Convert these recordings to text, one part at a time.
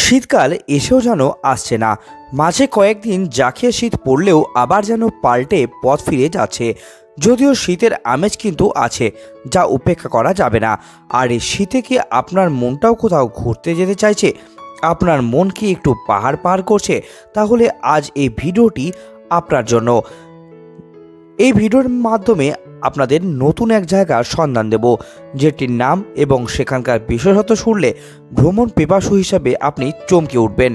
শীতকাল এসেও যেন আসছে না। মাঝে কয়েকদিন জাঁকিয়ে শীত পড়লেও আবার যেন পাল্টে পথ ফিরে যাচ্ছে। যদিও শীতের আমেজ কিন্তু আছে, যা উপেক্ষা করা যাবে না। আর এই শীতে কি আপনার মনটাও কোথাও ঘুরতে যেতে চাইছে? আপনার মন কি একটু পাহাড় পার করছে? তাহলে আজ এই ভিডিওটি আপনার জন্য। এই ভিডিওর মাধ্যমে আপনাদের নতুন এক জায়গার সন্ধান দেব, যেটির নাম এবং সেখানকার বিশেষত্ব শুনলে ভ্রমণ পিপাসু হিসাবে আপনি চমকে উঠবেন।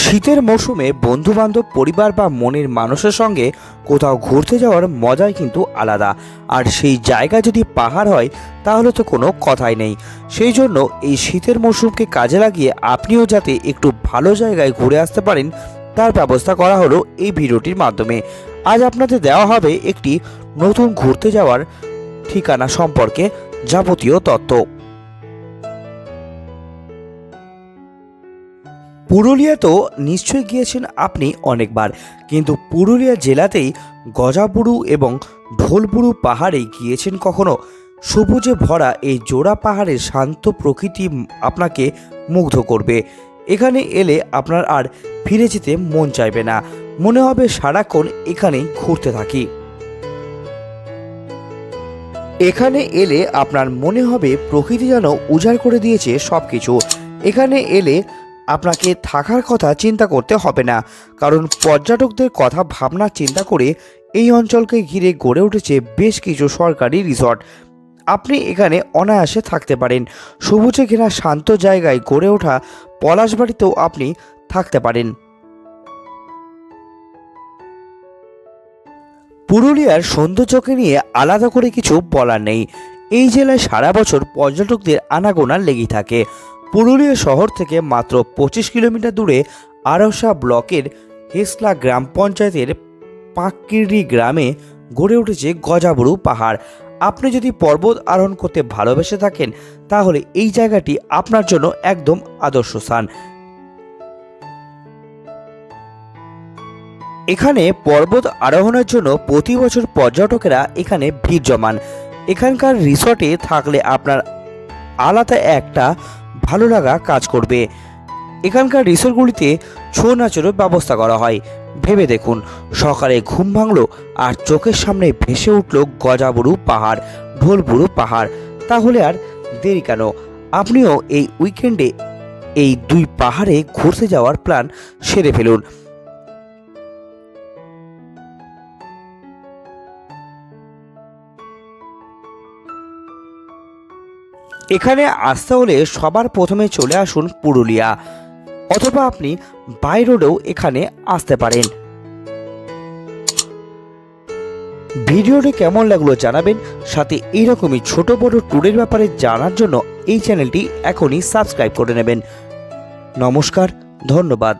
শীতের মৌসুমে বন্ধুবান্ধব, পরিবার বা মনের মানুষের সঙ্গে কোথাও ঘুরতে যাওয়ার মজাই কিন্তু আলাদা। আর সেই জায়গা যদি পাহাড় হয় তাহলে তো কোনো কথাই নেই। সেই জন্য এই শীতের মৌসুমকে কাজে লাগিয়ে আপনিও যাতে একটু ভালো জায়গায় ঘুরে আসতে পারেন তার ব্যবস্থা করা হলো এই ভিডিওটির মাধ্যমে। আজ আপনাদের দেওয়া হবে একটি নতুন ঘুরতে যাওয়ার ঠিকানা সম্পর্কে যাবতীয় তথ্য। পুরুলিয়া তো নিশ্চয়ই গিয়েছেন আপনি অনেকবার, কিন্তু পুরুলিয়া জেলাতেই গজাবুড়ু এবং ঢোলবুড়ু পাহাড়ে গিয়েছেন কখনো? সবুজে ভরা এই জোড়া পাহাড়ের শান্ত প্রকৃতি আপনাকে মুগ্ধ করবে। এখানে এলে আপনার আর ফিরে যেতে মন চাইবে না, মনে হবে সারাক্ষণ এখানেই ঘুরতে থাকি। এখানে এলে আপনার মনে হবে প্রকৃতি যেন উজাড় করে দিয়েছে সব কিছু। এখানে এলে আপনাকে থাকার কথা চিন্তা করতে হবে না, কারণ পর্যটকদের কথা ভাবনা চিন্তা করে এই অঞ্চলকে ঘিরে গড়ে উঠেছে বেশ কিছু সরকারি রিসর্ট। আপনি এখানে অনায়াসে থাকতে পারেন। সবুজে ঘেরা শান্ত জায়গায় গড়ে ওঠা পলাশবাড়িতেও আপনি থাকতে পারেন। পুরুলিয়ার সৌন্দর্যকে নিয়ে আলাদা করে কিছু বলার নেই। এই জেলায় সারা বছর পর্যটকদের আনাগোনা লেগেই থাকে। পুরুলিয়া শহর থেকে মাত্র 25 কিলোমিটার দূরে আরসা ব্লকের হেসলা গ্রাম পঞ্চায়েতের পাঁককিড়ি গ্রামে গড়ে উঠেছে গজাবুড়ু পাহাড়। আপনি যদি পর্বত আরোহণ করতে ভালোবেসে থাকেন তাহলে এই জায়গাটি আপনার জন্য একদম আদর্শ স্থান। এখানে পর্বত আরোহণের জন্য প্রতি বছর পর্যটকেরা এখানে ভিড় জমান। এখানকার রিসর্টে থাকলে আপনার আলাদা একটা ভালো লাগা কাজ করবে। এখানকার রিসোর্টগুলিতে ছৌ নাচেরও ব্যবস্থা করা হয়। ভেবে দেখুন, সকালে ঘুম ভাঙলো আর চোখের সামনে ভেসে উঠল গজাবুড়ু পাহাড়, ঢোলবুড়ু পাহাড়। তাহলে আর দেরি কেন? আপনিও এই উইকেন্ডে এই দুই পাহাড়ে ঘুরতে যাওয়ার প্ল্যান সেরে ফেলুন। এখানে আসতে হলে সবার প্রথমে চলে আসুন পুরুলিয়া, অথবা আপনি বাই রোডেও এখানে আসতে পারেন। ভিডিওটি কেমন লাগলো জানাবেন, সাথে এইরকমই ছোট বড় ট্যুরের ব্যাপারে জানার জন্য এই চ্যানেলটি এখনই সাবস্ক্রাইব করে নেবেন। নমস্কার, ধন্যবাদ।